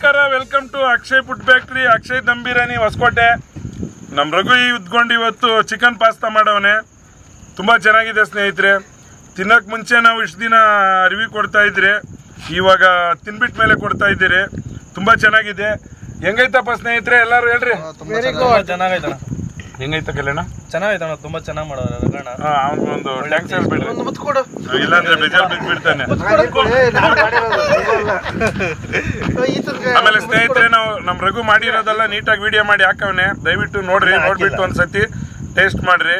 ನಮಸ್ಕಾರ, welcome to Akshay food factory, Akshay dum biryani Hoskote. ನಮ್ಮ ರಘು ಉದ್ಕೊಂಡು ಇವತ್ತು ಚಿಕನ್ ಪಾಸ್ತಾ ಮಾಡವನೆ. ತುಂಬ ಚೆನ್ನಾಗಿದೆ ಸ್ನೇಹಿತರೆ. ತಿನ್ನೋಕೆ ಮುಂಚೆ ನಾವು ಇಷ್ಟು ದಿನ ರಿವ್ಯೂ ಕೊಡ್ತಾ ಇದ್ರಿ, ಇವಾಗ ತಿನ್ಬಿಟ್ಟ ಮೇಲೆ ಕೊಡ್ತಾ ಇದ್ದೀರಿ. ತುಂಬ ಚೆನ್ನಾಗಿದೆ. ಹೆಂಗೈತಪ್ಪ ಸ್ನೇಹಿತರೆ ಎಲ್ಲರೂ ಹೇಳ್ರಿ. ಚೆನ್ನಾಗೈತಣ್ಣ. ಹೆಂಗೈತ ಕಲ್ಯಾಣ? ಚೆನ್ನಾಗೈತಣ್ಣ, ತುಂಬಾ ಚೆನ್ನಾಗಿ ಮಾಡೋದು. ಅವನಿಗೊಂದು ಟ್ಯಾಂಕ್ಸ್ ಹೇಳ್ಬಿಡ್ರಿ, ಇಲ್ಲಾಂದ್ರೆ ಬೇಜಾರು ಬಿದ್ಬಿಡ್ತಾನೆ. ಆಮೇಲೆ ಸ್ನೇಹಿತರೆ, ನಾವು ನಮ್ಮ ರಘು ಮಾಡಿರೋದೆಲ್ಲ ನೀಟಾಗಿ ವಿಡಿಯೋ ಮಾಡಿ ಹಾಕವನೆ. ದಯವಿಟ್ಟು ನೋಡ್ರಿ, ನೋಡ್ಬಿಟ್ಟು ಒಂದ್ಸತಿ ಟೇಸ್ಟ್ ಮಾಡ್ರಿ,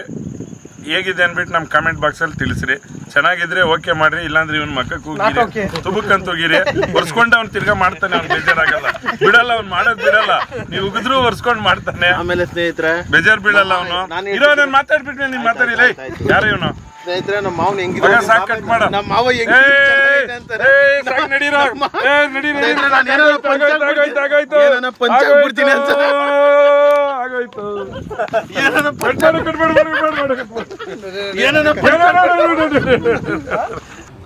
ಹೇಗಿದೆ ಅನ್ಬಿಟ್ಟು ನಮ್ಮ ಕಾಮೆಂಟ್ ಬಾಕ್ಸ್ ಅಲ್ಲಿ ತಿಳಿಸ್ರಿ. ಚೆನ್ನಾಗಿದ್ರೆ ಓಕೆ ಮಾಡ್ರಿ, ಇಲ್ಲಾಂದ್ರೆ ಇವನ್ ಮಕ್ಕಕ್ಕೆ ಹೋಗಿರಿ, ತುಬುಕ್ಕಂತ ಹೋಗಿರಿ. ಒರ್ಸ್ಕೊಂಡು ಅವ್ನು ತಿರ್ಗಾ ಮಾಡ್ತಾನೆ, ಅವ್ನು ಬೇಜಾರಾಗಲ್ಲ, ಬಿಡಲ್ಲ, ಅವ್ನು ಮಾಡೋದ್ ಬಿಡಲ್ಲ. ನೀವು ಉಗಿದ್ರು ಒರ್ಸ್ಕೊಂಡ್ ಮಾಡ್ತಾನೆ. ಆಮೇಲೆ ಸ್ನೇಹಿತರೆ ಬೇಜಾರ್ ಬೀಳಲ್ಲ ಅವನು. ಇರೋ ನಾನು ಮಾತಾಡ್ಬಿಟ್ರೆ ನೀನ್ ಮಾತಾಡಿಲ್ಲ. ಯಾರು ಇವನು? ಸ್ನೇಹಿತರೆ, ನಮ್ಮ ಮಾವನ ಹೆಂಗಿದೆ ಸಾಕ್ ಕಟ್ ಮಾಡ. ನಮ್ಮ ಮಾವ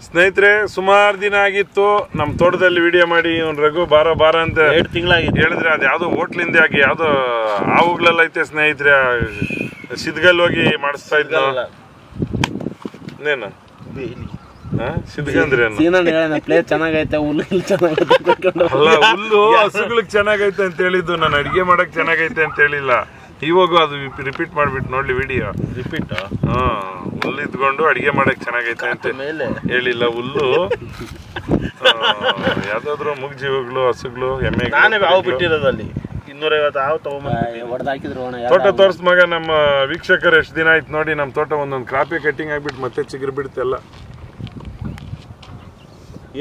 ಸ್ನೇಹಿತರೆ, ಸುಮಾರು ದಿನ ಆಗಿತ್ತು ನಮ್ ತೋಟದಲ್ಲಿ ವಿಡಿಯೋ ಮಾಡಿ. ಇವ್ನು ರಘು ಬಾರ ಬಾರ ಅಂತ 2 ತಿಂಗಳಾಗಿತ್ತು ಹೇಳಿದ್ರೆ, ಅದು ಯಾವ್ದೋ ಹೋಟ್ಲಿಂದ ಆಗಿ ಯಾವ್ದೋ ಆವುಗಳೆಲ್ಲ ಐತೆ ಸ್ನೇಹಿತರೆ, ಸಿದ್ಗಲ್ ಹೋಗಿ ಮಾಡಿಸ್ತಾ ಇದ್ದ. ಇನ್ನೇನು ಪ್ಲೇಸ್ ಚೆನ್ನಾಗೈತೆ, ಹುಲ್ಲು ಅಲ್ಲ, ಹುಲ್ಲು ಹಸುಗಳಿಗೆ ಚೆನ್ನಾಗೈತೆ ಅಂತ ಹೇಳಿದ್ದು, ನಾನು ಅಡಿಗೆ ಮಾಡಕ್ ಚೆನ್ನಾಗೈತೆ ಅಂತ ಹೇಳಿಲ್ಲ. ಇವಾಗ ಅದು ರಿಪೀಟ್ ಮಾಡ್ಬಿಟ್ಟು ನೋಡ್ಲಿ ವಿಡಿಯೋ. ರಿಪೀಟ್ ಹುಲ್ಲು ಇದ್ಕೊಂಡು ಅಡಿಗೆ ಮಾಡಕ್ ಚೆನ್ನಾಗೈತೆ ಅಂತ ಹೇಳಿಲ್ಲ. ಹುಲ್ಲು ಯಾವ್ದಾದ್ರು ಮೂಗ್ ಜೀವಗಳು, ಹಸುಗಳು, ಎಮ್ಮೆ ಬಿಟ್ಟಿರೋದು ಅಲ್ಲಿ 250 ಹಾವು ತಗೊಂಡ್ಬಂದು ತೋಟ ತೋರ್ಸ್ ಮಗ. ನಮ್ಮ ವೀಕ್ಷಕರು ಎಷ್ಟು ದಿನ ಆಯ್ತು ನೋಡಿ ನಮ್ಮ ತೋಟ ಒಂದೊಂದು ಕ್ರಾಪಿ ಕಟ್ಟಿಂಗ್ ಆಗ್ಬಿಟ್ಟು ಮತ್ತೆ ಚಿಗುರು ಬಿಡುತ್ತೆಲ್ಲ.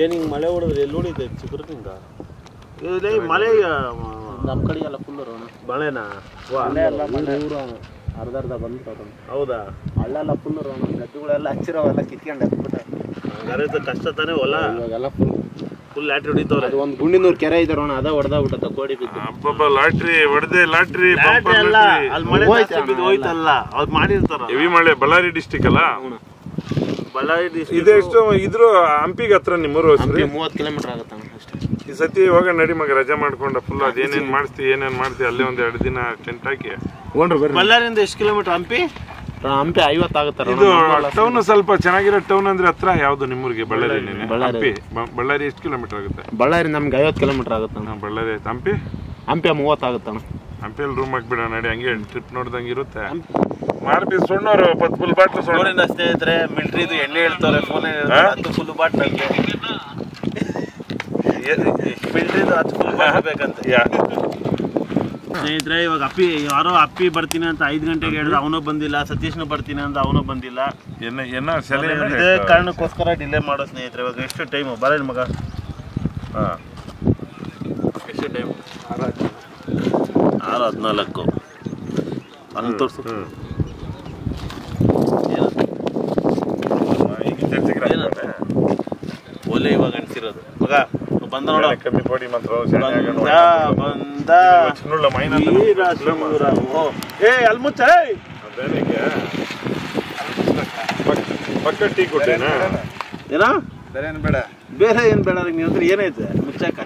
ಏನ್ ಹಿಂಗ್ ಮಳೆ ಹೊಡೆದ್ರೆ ಎಲ್ಲಿ ಹೊಡಿದೆ ಚಿಗುರಿಂದ? ಮಳೆ ನಮ್ಮ ಕಡೆ ಎಲ್ಲ ಫುಲ್ ಮಳೆನಾ? ಊರು ಅರ್ಧ ಬಂದ್ಬಿಟ್ಟು. ಹೌದಾ? ಹಳ್ಳೆಲ್ಲ ಫುಲ್ ಗದ್ದೆಗಳೆಲ್ಲ ಹಚ್ಚಿರೋವೆಲ್ಲ ಕಿತ್ಕೊಂಡು ಎತ್ಬಿಟ್ಟು ಕಷ್ಟ ತಾನೇ ಹೊಲ. ಇವಾಗೆಲ್ಲ ಫುಲ್ ಲಾಟ್ರಿ ಹೊಡಿತವ್ರೆ. ಅದು ಒಂದು ಗುಂಡಿನೂರು ಕೆರೆ ಇದೆ ರೋಣ, ಅದ ಹೊಡೆದಾಗ್ಬಿಟ್ಟ ಕೋಡಿ ಬಿದ್ದು. ಅಬ್ಬಬ್ಬ, ಲಾಟ್ರಿ ಹೊಡೆದೆ. ಲಾಟ್ರಿ ಅಲ್ಲಿ ಮಳೆ ಹೋಯ್ತಲ್ಲ, ಅವ್ರು ಮಾಡಿರ್ತಾರ. ಹೆವಿ ಮಳೆ. ಬಳ್ಳಾರಿ ಡಿಸ್ಟಿಕ್ ಅಲ್ಲ? ಬಳ್ಳಾರಿ ಡಿಸ್ಟಿಕ್. ಇದೆಷ್ಟು ಇದ್ರು ಹಂಪಿಗೆ ಹತ್ರ ನಿಮ್ಮೂರು? 30 ಕಿಲೋಮೀಟರ್ ಆಗುತ್ತೆ ಅಷ್ಟೇ. ಈ ಸತಿ ಹೋಗ ನಡಿ ಮಗ, ರಜಾ ಮಾಡ್ಕೊಂಡ ಫುಲ್ ಅದೇನೇನ್ ಮಾಡ್ತಿ ಏನೇನ್ ಮಾಡ್ತಿ ಅಲ್ಲೇ ಒಂದ್ 2 ದಿನ ಟೆಂಟ್ ಹಾಕಿ. ಬಳ್ಳಾರಿಯಿಂದ ಎಷ್ಟು ಕಿಲೋಮೀಟರ್? ಹಂಪಿ 50 ಆಗುತ್ತೆ. ಇದು ಟೌನ್ ಸ್ವಲ್ಪ ಚೆನ್ನಾಗಿರೋ ಟೌನ್ ಅಂದ್ರೆ ಹತ್ರ ಯಾವ್ದು ನಿಮ್ಮೂರಿಗೆ? ಬಳ್ಳಾರಿ. ಬಳ್ಳಾರಿ ಎಷ್ಟು ಕಿಲೋಮೀಟರ್ ಆಗುತ್ತೆ? ಬಳ್ಳಾರಿ ನಮ್ಗೆ 50 ಕಿಲೋಮೀಟರ್ ಆಗುತ್ತೆ. ಬಳ್ಳಾರಿ ಆಯ್ತು. ಹಂಪಿ 30 ಆಗುತ್ತೆ. ಹಂಪಿಯಲ್ಲಿ ರೂಮ್ ಹಾಕ್ಬಿಡ ನಡಿ, ಹಂಗೆ ಟ್ರಿಪ್ ನೋಡ್ದಂಗೆ ಇರುತ್ತೆ. ಮಾರ್ಬಿ ಸೊಣ್ಣವ್ರು 10 ಫುಲ್ ಬಾಟ್ಲು ಸೊಣ್ಣ. ಸ್ನೇಹಿತರೆ, ಮಿಲ್ಟ್ರಿದು ಎಣ್ಣೆ ಹೇಳ್ತಾರೆ, ಫೋನ್ 10 ಫುಲ್ ಬಾಟ್ಲ್ ಅಂತೆ. ಮಿಲ್ಟ್ರಿದು 10 ಫುಲ್ ಬಾಟ್ಲ್ ಬೇಕಂತ. ಸ್ನೇಹಿತರೆ, ಇವಾಗ ಅಪ್ಪಿ ಬರ್ತೀನಿ ಅಂತ 5 ಗಂಟೆಗೆ ಹೇಳಿದ್ರೆ ಅವನು ಬಂದಿಲ್ಲ. ಸತೀಶ್ನು ಬರ್ತೀನಿ ಅಂತ ಅವನು ಬಂದಿಲ್ಲ. ಇದೇ ಕಾರಣಕ್ಕೋಸ್ಕರ ಡಿಲೇ ಮಾಡೋ ಸ್ನೇಹಿತರೆ. ಇವಾಗ ಎಷ್ಟು ಟೈಮು? ಬರಲಿ ಮಗ. ಎಷ್ಟು ಟೈಮು? 6:14. ಅಲ್ಲಿ ತೋರಿಸು. ಒಲೆ ಇವಾಗ ಅನ್ಸಿರೋದು ಮಗ. ಬಂದ ನೋಡ, ಕಮ್ಮಿ ಪೋಡಿ ಮಾತ್ರ ಬಂದ. ಅಲ್ಲಿ ಮುಚ್ಚ. ಪಕ್ಕ ಟೀ ಕೊಟ್ಟೇನಾ? ಏನ ಬೇಡ? ಬೇರೆ ಏನ್ ಬೇಡ ನೀನ್ ಹತ್ರ ಏನೈತೆ? ಮುಚ್ಚಾಕ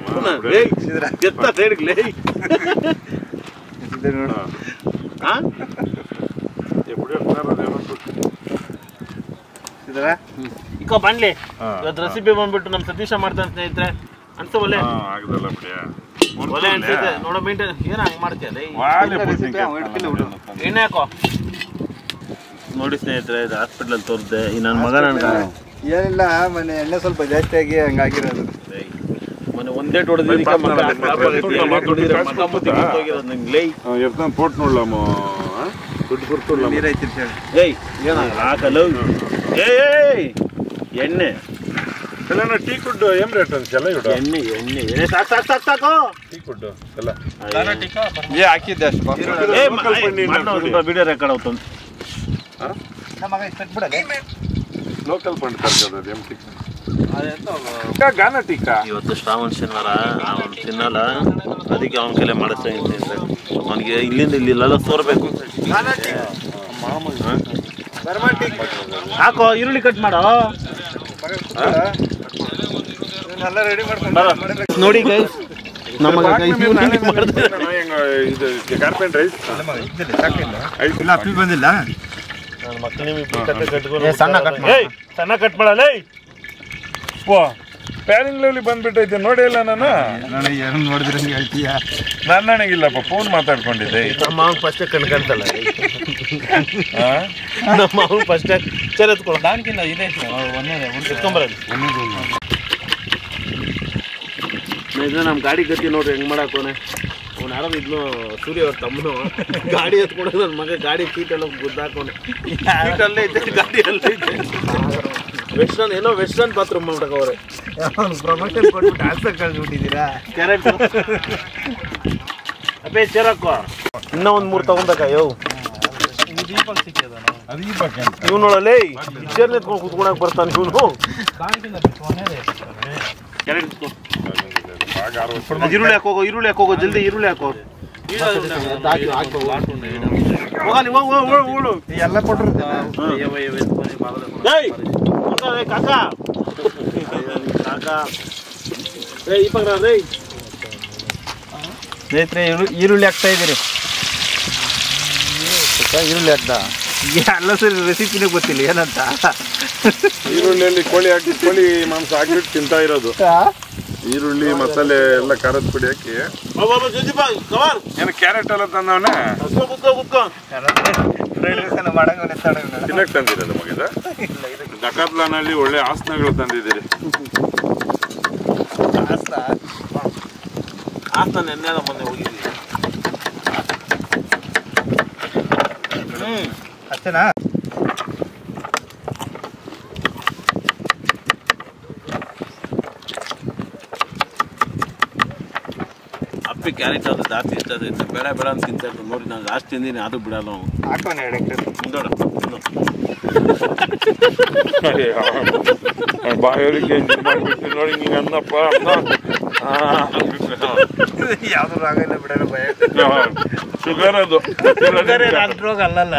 ಇಕೋ ಬನ್ಲಿ. ಇವತ್ತು ರೆಸಿಪಿ ಬಂದ್ಬಿಟ್ಟು ನಮ್ ಸತೀಶ ಮಾಡ್ತಾನೆ ಸ್ನೇಹಿತರೆ. ಅನ್ಸ ಒಲೆ ಒಲೆ ಅನ್ಸುತ್ತೆ ನೋಡೋ. ಮೇಂಟೈನ್ ಏನ ಹಂಗ್ ಮಾಡ್ತೀಯಲ್ಲ, ಎಣ್ಣೆ ಹಾಕೋ. ನೋಡಿ ಸ್ನೇಹಿತರೆ, ಇದು ಹಾಸ್ಪಿಟಲ್ ತೋರಿಸ್ದೆ. ಈ ನನ್ನ ಮಗ ನನ್ಗೆ ಏನಿಲ್ಲ, ಮನೆ ಎಣ್ಣೆ ಸ್ವಲ್ಪ ಜಾಸ್ತಿ ಆಗಿ ಹಂಗಾಗಿರೋದು. ಮನೆ ಒಂದೇ ಹೊಡೆದ್ರೆ ಪೋಟ್ ನೋಡ್ಲಮ್ಮ ಹಾಕಲ್ಲ. ಎಣ್ಣೆ ಟೀ ಕುಡ್ಡು ಏನ್ ರೇಟ್ ಅಂತೆಲ್ಲ? ಎಣ್ಣೆ ಎಣ್ಣೆ ಸಾಕು. ಟೀ ಕುಡ್ಡು ಎಲ್ಲ ಹಾಕಿದ್ದೆ ವಿಡಿಯೋ ರೆಕಾರ್ಡ್ అవుతుంది. ಲೋಕಲ್ ಫಂಡ್ ತರ್ಸೋದು ಎಂ ಟಿಕ್ ಗಾನ ಟೀಕಾ. ಇವತ್ತು ಶ್ರಾವಣ ಶನಿವಾರ, ಅವನು ತಿನ್ನಲ್ಲ, ಅದಕ್ಕೆ ಅವನ ಕೈಲೇ ಮಾಡಿಸ್ತಾ ಇದ್ದೀನಿ. ಅವನಿಗೆ ಇಲ್ಲಿಂದ ಇಲ್ಲೆಲ್ಲ ತೋರ್ಬೇಕು. ಹಾಕೋ, ಈರುಳ್ಳಿ ಕಟ್ ಮಾಡೋ. ನೋಡಿ ಗೈಸ್, ಕಾರ್ಪೆಂಟ್ ರೈಸ್ ಬಂದಿಲ್ಲ ಸಣ್ಣ ಕಟ್ ಮಾಡಲ್ಲ ಓ ಪ್ಯಾನಿಂಗ್ ಲೆವೆಲಿ ಬಂದ್ಬಿಟ್ಟೈತೆ ನೋಡಿ ಇಲ್ಲ ನಾನು ಏನು ನೋಡಿದ್ರೆ ಹೇಳ್ತೀಯ ನನ್ನ ನನಗಿಲ್ಲಪ್ಪ ಫೋನ್ ಮಾತಾಡ್ಕೊಂಡಿದ್ದೆ ನಮ್ಮ ಮಾವ ಫಸ್ಟ್ ಕಣ್ಕಂತಲ್ಲ ನಮ್ಮ ಮಾವ ಫಸ್ಟ್ ಚರ ಎತ್ಕೊಳ್ಳೋ ದಾನ್ಕಿಂತ ಇದೆ ಇದು ನಮ್ಮ ಗಾಡಿ ಗತಿ ನೋಡ್ರಿ ಹೆಂಗ್ ಮಾಡಾಕೋನೆ ಅವ್ನು ಯಾರೋ ಇದ್ನು ಸೂರ್ಯ ಅವ್ರ ತಮ್ಮನು ಗಾಡಿ ಎತ್ಕೊಂಡೋಗಿ ನನ್ನ ಮಗ ಗಾಡಿ ಸೀಟ್ ಎಲ್ಲ ಗುದ್ದಾಕೋನೆ ಸೀಟ್ ಅಲ್ಲೇ ಇದ್ದೆ ಗಾಡಿ ಅಲ್ಲೇ ಇದ್ದೆ ವೆಸ್ಟರ್ನ್ ಏನೋ ವೆಸ್ಟರ್ನ್ ಬಾತ್ರೂಮ್ ಮಾಡ್ಬೇಕವ್ರೆ ಪ್ರಮೋಷನ್ ಕೊಟ್ಬಿಟ್ಟು ಆನ್ಸರ್ ಕಳ್ಸಿಬಿಟ್ಟಿದ್ದೀರಾ ಕ್ಯಾರೆಟ್ ಅಪ್ಪೇ ಚೇರಕ್ಕೋ ಇನ್ನೂ ಒಂದು 3 ತಗೊಂಡಕ್ಕ ಯೋ ಇವನೊಳಲೇ ಪಿಕ್ಚರ್ ಎತ್ಕೊಂಡು ಕುತ್ಕೊಳಕ್ ಬರ್ತಾನೆ ಇವನು ಈರುಳ್ಳಿ ಹಾಕೋಗೋ ಜಲ್ದಿ ಈರುಳ್ಳಿ ಹಾಕೋ ಎಲ್ಲ ಕೊಟ್ಟಿರ್ತೀನಿ ಕಾಕಾ ಸ್ನೇಹಿತರೆ ಈರುಳ್ಳಿ ಹಾಕ್ತಾ ಇದ್ದೀರಿ ಈರುಳ್ಳಿ ಹಾಕ್ದ ಎಲ್ಲ ಸರಿ ರೆಸಿಪಿನೇ ಗೊತ್ತಿಲ್ಲ ಏನಂತ ಈರುಳ್ಳಿಯಲ್ಲಿ ಕೋಳಿ ಮಾಂಸ ಹಾಕ್ಬಿಟ್ಟು ತಿಂತಾ ಇರೋದು ಈರುಳ್ಳಿ ಮಸಾಲೆ ಎಲ್ಲ ಖಾರದ ಪುಡಿ ಹಾಕಿ ಏನು ಕ್ಯಾರೆಟ್ ಎಲ್ಲ ತಂದವನ ತಿನ್ನಕ್ ತಂದಿರೋದು ಮಗಿದ ಡಕಾತ್ಲಾನಲ್ಲಿ ಒಳ್ಳೆ ಆಸನಗಳು ತಂದಿದ್ದೀರಿ ನೆನ್ನೆಲ್ಲ ಮೊನ್ನೆ ಹೋಗಿದ್ದೀವಿ ಅಷ್ಟೇನಾ ಅಪ್ಪಿ ಕ್ಯಾರೆಟ್ ಅದು ಜಾಸ್ತಿ ಇಷ್ಟ ಬೇಡ ಅಂತ ತಿಂತಾರೆ ನೋಡಿ ನಾನು ಜಾಸ್ತಿ ತಿಂದೀನಿ ಅದು ಬಿಡಲ್ಲ ಹಾಕೋಣ ಮುಂದೋಡ ಬಾಯೋರಿಗೆ ನೋಡಿ ನೀನು ಅನ್ನಪ್ಪ ಯಾವ್ದು ಆಗಲ್ಲ ಬಿಡಲ್ಲ ಭಯ ಶುಗರ್ ಅದು ರೋಗ ಅಲ್ಲಲ್ಲ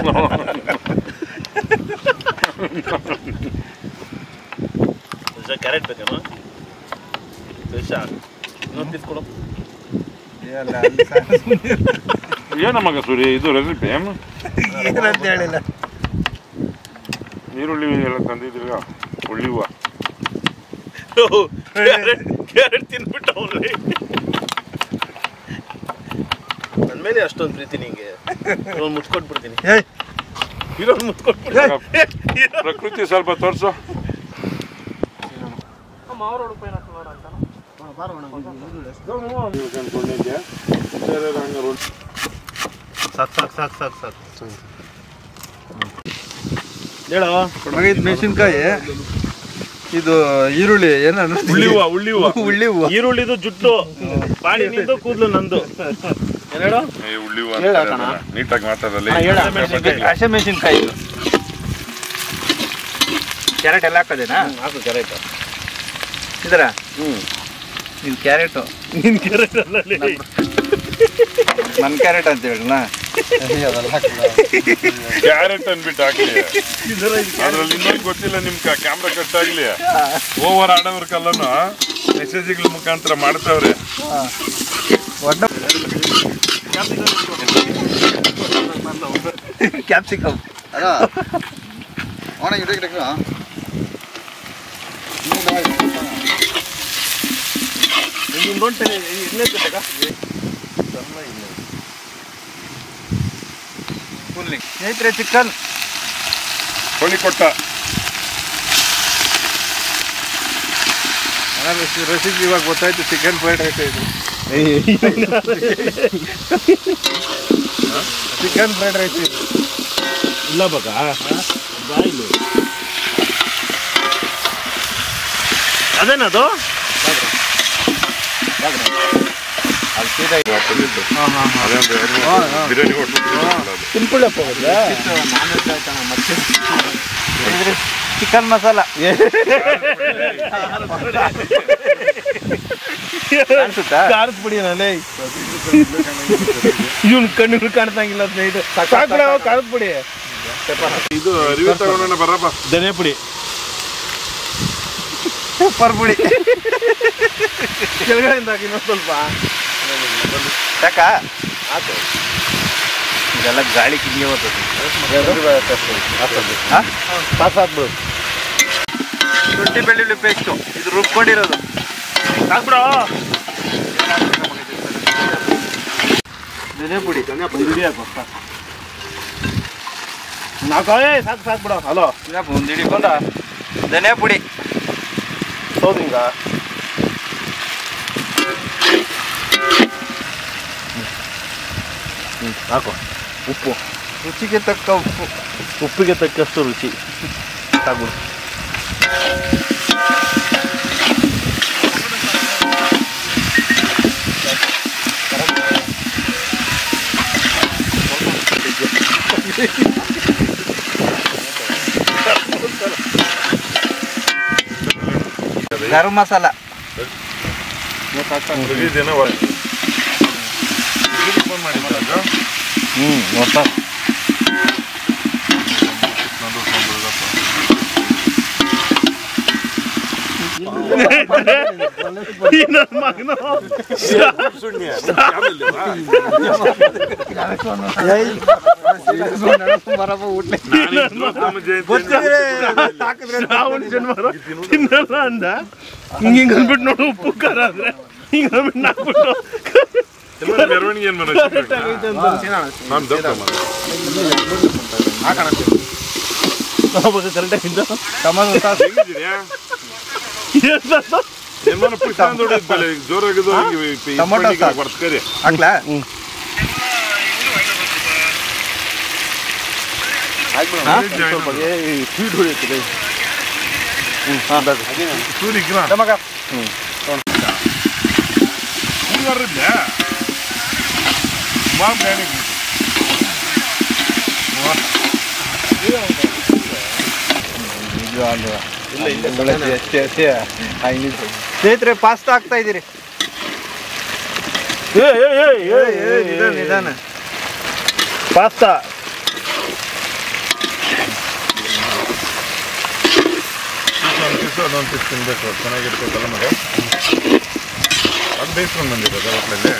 ಕ್ಯಾರೆಟ್ ಬೇಕೇನೋ ಇನ್ನೊಂದು ತಿಳ್ಕೊಳ ಏನ ಮಗ ಸೂರಿ ಇದು ರೆಸಿಪಿ ಏನು ಏನಂತ ಹೇಳಿಲ್ಲ ಈರುಳ್ಳಿ ಎಲ್ಲ ತಂದಿದ್ದೀರ ಉಳ್ಳಿವ ಕ್ಯಾರೆಟ್ ತಿನ್ಬಿಟ್ಟು ಅವ್ರಿ ನನ್ನ ಮೇಲೆ ಅಷ್ಟೊಂದು ಪ್ರೀತಿ ನಿಂಗೆ ಇರೋನ್ ಮುಚ್ಕೊಟ್ಬಿಡ್ತೀನಿ ಇರೋನ್ ಮುಚ್ಕೊಟ್ಬಿಡ್ತೀನಿ ಪ್ರಕೃತಿ ಸ್ವಲ್ಪ ತೋರ್ಸು ಹೇಳೋ ಮೆಣಸಿನ್ಕಾಯಿ ಇದು ಈರುಳ್ಳಿ ಏನ ಈರುಳ್ಳಿದು ಜುಟ್ಟು ಬಾಡಿ ನಿಂದು ಕೂದಲು ನಂದು ಏನೇಳೋ ನೀಟಾಗಿ ಮಾತಾಡಲಿ ಹಸಿಮೆಣಸಿನ್ಕಾಯಿ ಕ್ಯಾರೆಟ್ ಎಲ್ಲ ಹಾಕೋದೇನಾ ಹಾಕು ಕ್ಯಾರೆಟ್ ಇದರ ಇದು ಕ್ಯಾರೆಟು ನಿನ್ ಕ್ಯಾರೆಟ್ ಅಲ್ಲ ನನ್ನ ಕ್ಯಾರೆಟ್ ಅಂತ ಹೇಳಣ್ಣ ಕ್ಯಾರೆಟ್ ಅಂದ್ಬಿಟ್ಟು ಹಾಕಿ ಅದ್ರಲ್ಲಿ ಇನ್ನೊಂದು ಗೊತ್ತಿಲ್ಲ ನಿಮ್ ಕ್ಯಾಮ್ರಾ ಕಟ್ ಆಗ್ಲಿ ಓವರ್ ಆಡೋರ್ ಕಲ್ಲನ ಮೆಸೇಜ್ಗಳ ಮುಖಾಂತರ ಮಾಡ್ತಾವ್ರೆ ಕ್ಯಾಪ್ಸಿಕಮ್ ಸ್ನೇಹಿತರೆ ಚಿಕನ್ ಕೋಳಿ ಕೊಟ್ಟ ರೆಸಿಪಿ ಇವಾಗ ಗೊತ್ತಾಯ್ತು ಚಿಕನ್ ಫ್ರೈಡ್ ರೈಸ್ ಇದು ಚಿಕನ್ ಫ್ರೈಡ್ ರೈಸ್ ಇಲ್ಲ ಬಗ ಬಾಯಿಲು ಅದೇನದು ಬಿರಿಯಾನಿ ಸಿಂಪಳಪ್ಪ ಚಿಕನ್ ಮಸಾಲ ಖಾರದ ಪುಡಿನಲ್ಲಿ ಇವನ್ ಕಣ್ಣು ಕಾಣ್ತಂಗಿಲ್ಲ ಖಾರದ ಪುಡಿ ಇದು ರಿವ್ಯೂ ತಗೊಂಡ ಬರಪ್ಪ ಧನಿಯಾ ಪುಡಿ ಪೆಪ್ಪರ್ ಪುಡಿ ಕೆಳಗಡೆಯಿಂದ ಇನ್ನೊಂದು ಸ್ವಲ್ಪ ಯಾಕ ಇದೆಲ್ಲ ಗಾಳಿ ಕಿಂಗೆ ಹಾಕ್ಬಿಡು. ಶುಂಠಿ ಬೆಳ್ಳುಳ್ಳಿ ಪೇಸ್ಟು ಇದು ರುಬ್ಕೊಂಡಿರೋದು ಹಾಕ್ಬಿಡು. ಧನಿಯಾ ಪುಡಿ ಸಾಕ್ಬಿಡು. ಹಲೋ ಒಂದು ಹಿಡಿಕೊಂಡ ಧನಿಯಾ ಪುಡಿ ಸೌದಿಂಗ ಹಾಕು. ಉಪ್ಪು ರುಚಿಗೆ ತಕ್ಕ ಉಪ್ಪು, ಉಪ್ಪಿಗೆ ತಕ್ಕಷ್ಟು ರುಚಿ. ಸಾಕ್ಬಿಡು. ಗರಂ ಮಸಾಲ ನೋಡ್ತಾ ಅಂದ ಹಿಂಗ ಅಂದ್ಬಿಟ್ಟು ನೋಡು. ಉಪ್ಪು ಖಾರ ಆದ್ರೆ ಹಿಂಗ ಅಂದ್ಬಿಟ್ಟು ನಾಕ್ಬಿಟ್ಟು ಮೆರವಣಿಗೆ ಏನ್ ಟೊಮೊಟೊ ಹಾಕ್ಲಾ? ಸ್ನೇಹಿತರೆ ಪಾಸ್ತಾ ಹಾಕ್ತಾ ಇದ್ದೀರಿ. ನಿಧಾನ ಪಾಸ್ತಾ ಅದೊಂದು ಪೀಸ್ ತಿನ್ಬೇಕು, ಚೆನ್ನಾಗಿರ್ತೈತಲ್ಲ ಮಗ. ಅದು ಬೇಯಿಸ್ಕೊಂಡು ಬಂದಿರೋದು ಹೋಟ್ಲಲ್ಲಿ.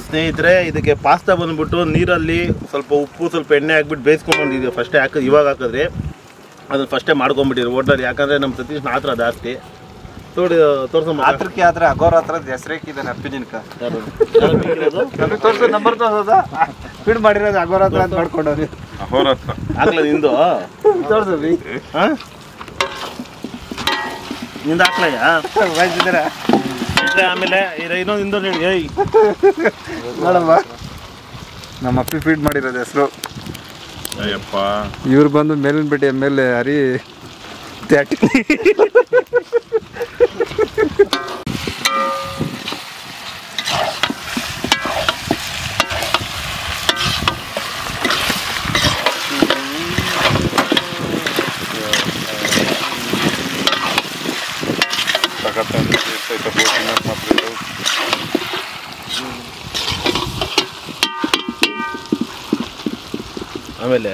ಸ್ನೇಹಿತರೆ ಇದಕ್ಕೆ ಪಾಸ್ತಾ ಬಂದ್ಬಿಟ್ಟು ನೀರಲ್ಲಿ ಸ್ವಲ್ಪ ಉಪ್ಪು ಸ್ವಲ್ಪ ಎಣ್ಣೆ ಹಾಕ್ಬಿಟ್ಟು ಬೇಯಿಸ್ಕೊಂಡು ಬಂದಿದ್ದೀವಿ. ಫಸ್ಟೇ ಇವಾಗ ಹಾಕಿದ್ರೆ ಅದನ್ನ ಫಸ್ಟೇ ಮಾಡ್ಕೊಂಡ್ಬಿಟ್ಟಿರಿ ಹೋಟ್ಲಲ್ಲಿ. ಯಾಕಂದರೆ ನಮ್ಮ ಸತೀಶ್ ಆತ್ರ ಜಾಸ್ತಿ ತೋರ್ಸಮ್ಮ. ಆತ್ರಕ್ಕೆ ಆದ್ರೆ ಅಗೋರ ಹತ್ರ ಹೆಸರೇಕಿದ್ದಾನೆ ಅಪ್ಪಿನಿನ್ಕ ತೋರ್ಸು. ನಂಬರ್ ತೋರ್ಸೋದ ಫೀಡ್ ಮಾಡಿರೋದು ಅಗೋರ ಹತ್ರ ಅಂತ ಮಾಡ್ಕೊಂಡವ್ರಿ. ಅವ್ರ ಹತ್ರ ಆಗ್ಲ ನಿಂದು ತೋರ್ಸ್ರಿ. ನಿಂದು ಹಾಕ್ಲಯ್ಯ ಬಯಸಿದ್ದೀರಾ? ಆಮೇಲೆ ಇನ್ನೊಂದು ಇಂದೋ ಹೇಳಿ. ಏಯ್ ನೋಡಮ್ಮ, ನಮ್ಮ ಅಪ್ಪಿ ಫೀಡ್ ಮಾಡಿರೋದು ಹೆಸರು. ಅಯ್ಯಪ್ಪ, ಇವ್ರು ಬಂದು ಮೇಲಿನ ಬಿಟ್ಟು ಮೇಲೆ ಹರಿ ತ್ಯಾಟಿ. ಆಮೇಲೆ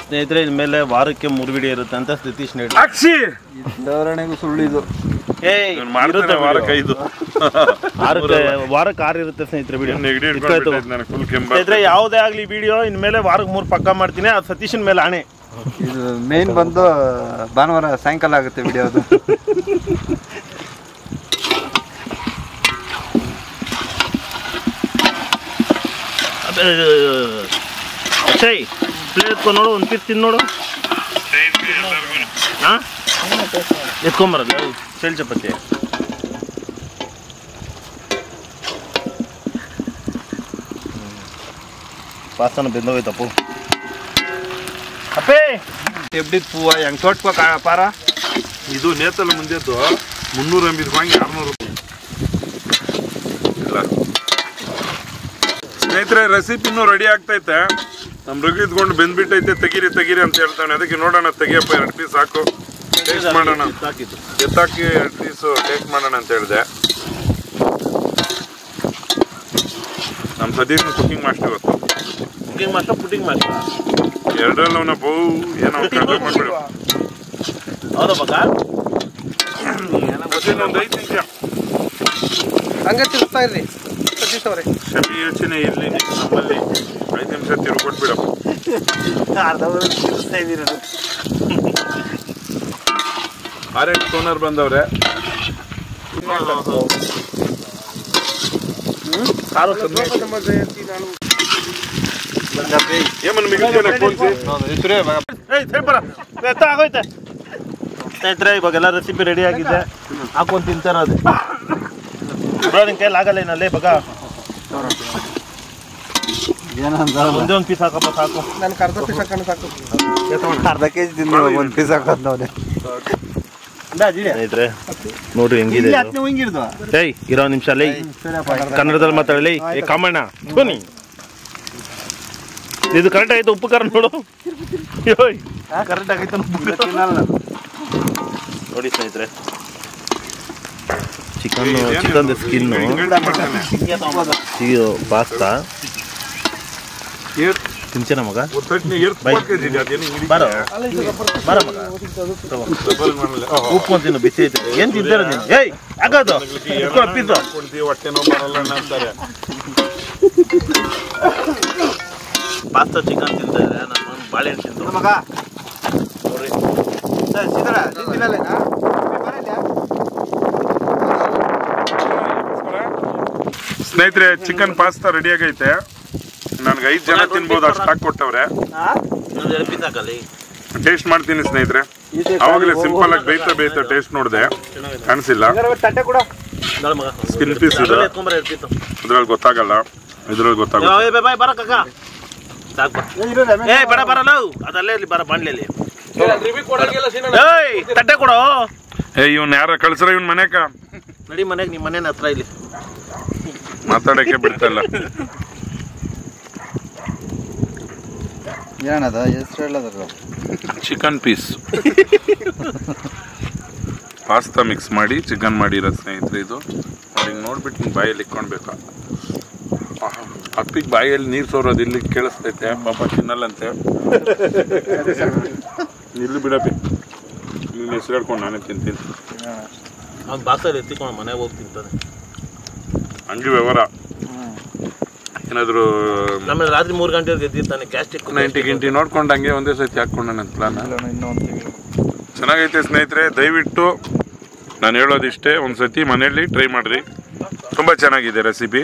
ಸ್ನೇಹಿತರೆ ಇನ್ಮೇಲೆ ವಾರಕ್ಕೆ 3 ವಿಡಿಯೋ ಇರುತ್ತೆ ಅಂತ ಸತೀಶ್ ಹೇಳಿ. ಉದಾಹರಣೆಗೂ ಸುಳ್ಳಿದು. ವಾರಕ್ಕೆ 5 ವಾರಕ್ಕೆ 6 ಇರುತ್ತೆ ಸ್ನೇಹಿತರೆ ವಿಡಿಯೋ. ಸ್ನೇಹಿತರೆ ಯಾವುದೇ ಆಗಲಿ ವಿಡಿಯೋ ಇನ್ಮೇಲೆ ವಾರಕ್ಕೆ 3 ಪಕ್ಕ ಮಾಡ್ತೀನಿ. ಅದು ಸತೀಶನ್ ಮೇಲೆ ಆಣೆ. ಇದು ಮೇನ್ ಬಂದು ಭಾನುವಾರ ಸಾಯಂಕಾಲ ಆಗುತ್ತೆ ವಿಡಿಯೋದು. ಅಕ್ಷಯ್ ಪ್ಲೇಟ್ ಎತ್ಕೊಂಡು ನೋಡು, ಒಂದು ಪೀಸ್ ತಿಂದು ನೋಡು. ಹಾಂ ಎತ್ಕೊಂಬರಲ್ಲ ಚೇಳು ಚಪಾತಿ. ಪಾಸ್ತಾನ ಬೆಂದೋಯ್ತಪ್ಪು. ಅಪ್ಪೇ ಎಬ್ಡಿದ್ ಪೂವ ಹೆಂಗ್ ತೋಟ್ಕೋ ಪಾರ. ಇದು ನೇತಲ್ಲ ಮುಂದೆದ್ದು 300 MB ವಾಂಗಿ 600 ರೂಪಾಯಿ. ಸ್ನೇಹಿತರೆ ರೆಸಿಪಿ ಇನ್ನೂ ರೆಡಿ ಆಗ್ತೈತೆ. ನಮ್ಮ ರಘು ಇದ್ಕೊಂಡು ಬೆಂದ್ಬಿಟ್ಟೈತೆ, ತೆಗೀರಿ ತೆಗೀರಿ ಅಂತ ಹೇಳ್ತಾನೆ. ಅದಕ್ಕೆ ನೋಡೋಣ, ತೆಗಿಯಪ್ಪ 2 ಪೀಸ್ ಹಾಕು, ಟೇಸ್ಟ್ ಮಾಡೋಣ. ಎತ್ತಾಕಿ 2 ಪೀಸು ಟೇಸ್ಟ್ ಮಾಡೋಣ ಅಂತ ಹೇಳಿದೆ. ನಮ್ಮ ಸತೀಶ್ನ ಕುಕಿಂಗ್ ಮಾಸ್ಟರ್ ಇವತ್ತು. ಕುಕಿಂಗ್ ಮಾಸ್ಟರ್ ಪುಟಿಂಗ್ ಮಾಸ್ಟರ್ ಎರಡರಲ್ಲೂ ನಾವು ಏನೋ ಕಡಿಮೆ ಮಾಡ್ಬಿಡು. ಹೌದಾ ಬಕ್ಕ? ಒಂದು 5 ನಿಮಿಷ ಹಂಗೆ ತಿರ್ಸ್ತಾ ಇರ್ರಿ ಸತೀಶ್ ಅವರೇ. ಶಮಿ ಯೋಚನೆ ಇಲ್ಲಿ ನಮ್ಮಲ್ಲಿ 5 ನಿಮಿಷ ತಿರ್ಕೊಟ್ಬಿಡಪ್ಪ. ಅರ್ಧ ತಿರ್ಸ್ತಾ ಇದ್ದೀರ. ಆರೆಂಟ್ ಟೋನರ್ ಬಂದವ್ರೆ. ಏಮನ್ ಮಿಗಿಲ್ತೇನೆ ಕೂಲ್ಸಿ. ಆಗೋಯ್ತೆ ಸ್ನೇಹಿತರೆ, ಇವಾಗೆಲ್ಲ ರೆಸಿಪಿ ರೆಡಿ ಆಗಿದೆ. ಹಾಕೊಂಡು ತಿಂತಾರ ಅದು ನಿನ್ ಕೈಯಲ್ಲಿ ಆಗಲ್ಲ ಏನಲ್ಲೇ ಬಗ. ಒಂದೇ ಒಂದು ಪೀಸ್ ಹಾಕಪ್ಪ ಸಾಕು. ನನ್ಗೆ ಅರ್ಧ ಪೀಸ್ ಹಾಕೊಂಡು ಸಾಕು. ಅರ್ಧ ಕೆಜಿ ತಿಂದು 1 ಪೀಸ್ ಹಾಕೋದವ್ರೆ. ಸ್ನೇಹಿತರೆ ನೋಡ್ರಿ ಹೆಂಗಿದೆ. ಏಯ್ ಇರೋ ನಿಮಿಷ ಲೈ ಕನ್ನಡದಲ್ಲಿ ಮಾತಾಡಲಿ. ಏ ಕಾಮಣ್ಣ ಬನ್ನಿ, ಇದು ಕರೆಕ್ಟ್ ಆಯ್ತು. ಉಪ್ಪು ಖಾರ ನೋಡು. ಕರೆಕ್ಟ್ ಆಗೈತೆ ನೋಡಿ ಸ್ನೇಹಿತರೆ. ಚಿಕನ್ ಸ್ಕಿನ್ನು ಪಾಸ್ತಾ ತಿಂಚೇನ ಮಗ. ಬಾರೋ ಬಾರ ಮಗ, ಉಪ್ಪು ಅಂತೀನಿ ಬಿಸಿ ಐತೆ. ಏನ್ ತಿಂತಾರ ನೀನು? ಏಯ್ ಆಗೋದು ಪಿಜ್ಜಾ ಪಾಸ್ತಾ ಚಿಕನ್ ತಿಂತಾರೆ. ನನ್ನ ಬಾಳೆಹಣ್ಣು ತಿಂತ ಮಗ ನೋಡ್ರಿ. ಸ್ನೇಹಿತರೆ, ಚಿಕನ್ ಪಾಸ್ತಾ ರೆಡಿ ಆಗೈತೆ. ನನ್ಗೆ 5 ಜನ ತಿನ್ಬೋದು ಅಷ್ಟು ಹಾಕಿ ಕೊಟ್ಟವ್ರೆ. ಟೇಸ್ಟ್ ಮಾಡ್ತೀನಿ ಸ್ನೇಹಿತರೆ. ಅವಾಗಲೇ ಸಿಂಪಲ್ ಆಗಿ ಬೇಯ್ತಾ ಟೇಸ್ಟ್ ನೋಡಿದೆ, ಕಾಣಿಸಿಲ್ಲ. ಸ್ಕಿನ್ ಪೀಸ್ ಇದೆ, ಇದ್ರಲ್ಲಿ ಗೊತ್ತಾಗಲ್ಲ. ಇದ್ರಲ್ಲಿ ಗೊತ್ತಾಗಲ್ಲ. ಇವ್ನ ಯಾರ ಕಳ್ಸ್ರ ಇವ್ನ ಮನೆಕ ನಡಿ ಮನೆಗೆ. ನಿಮ್ಮ ಮನೇನ ಹತ್ರ ಇಲ್ಲಿ ಮಾತಾಡಕ್ಕೆ ಬಿಡ್ತಲ್ಲ. ಏನದ ಹೆಸರು ಹೇಳೋದ್ರ? ಚಿಕನ್ ಪೀಸ್ ಪಾಸ್ತಾ ಮಿಕ್ಸ್ ಮಾಡಿ ಚಿಕನ್ ಮಾಡಿರೋ ಸ್ನೇಹಿತರೆ. ಇದು ಹಿಂಗೆ ನೋಡ್ಬಿಟ್ಟು ಹಿಂಗೆ ಬಾಯಲ್ಲಿ ಇಕ್ಕೊಳ್ಬೇಕಾ. ಅಪ್ಪಿಗೆ ಬಾಯಲ್ಲಿ ನೀರು ಸೋರೋದು ಇಲ್ಲಿ ಕೇಳಿಸ್ತೈತೆ. ಪಾಪ ತಿನ್ನಲ್ಲಂತೆ. ಇಲ್ಲಿ ಬಿಡಪ್ಪಿ, ಇಲ್ಲಿ ಹೆಸರು ಹೇಳ್ಕೊಂಡು ನಾನೇ ತಿಂತೀನಿ. ಅವ್ನು ಬಾಕ್ಸಲ್ಲಿ ಎತ್ತಿಕೊಂಡು ಮನೆಗೆ ಹೋಗಿ ತಿಂತಾನೆ. ಹಂಗೆ ವ್ಯವಹಾರ. ಏನಾದ್ರು ನಮ್ಮಲ್ಲಿ ರಾತ್ರಿ 3 ಗಂಟೆಗೆ ಎದ್ದಿರ್ತಾನೆ. ಗ್ಯಾಸ್ಟ್ರಿಕ್ 90 ಗಿಂಟಿ ನೋಡ್ಕೊಂಡು ಹಂಗೆ ಒಂದೇ ಸತಿ ಹಾಕ್ಕೊಂಡ ನನ್ನ ಪ್ಲಾನ್. ಚೆನ್ನಾಗೈತೆ ಸ್ನೇಹಿತರೆ. ದಯವಿಟ್ಟು ನಾನು ಹೇಳೋದಿಷ್ಟೇ, ಒಂದ್ಸತಿ ಮನೆಯಲ್ಲಿ ಟ್ರೈ ಮಾಡ್ರಿ. ತುಂಬ ಚೆನ್ನಾಗಿದೆ ರೆಸಿಪಿ.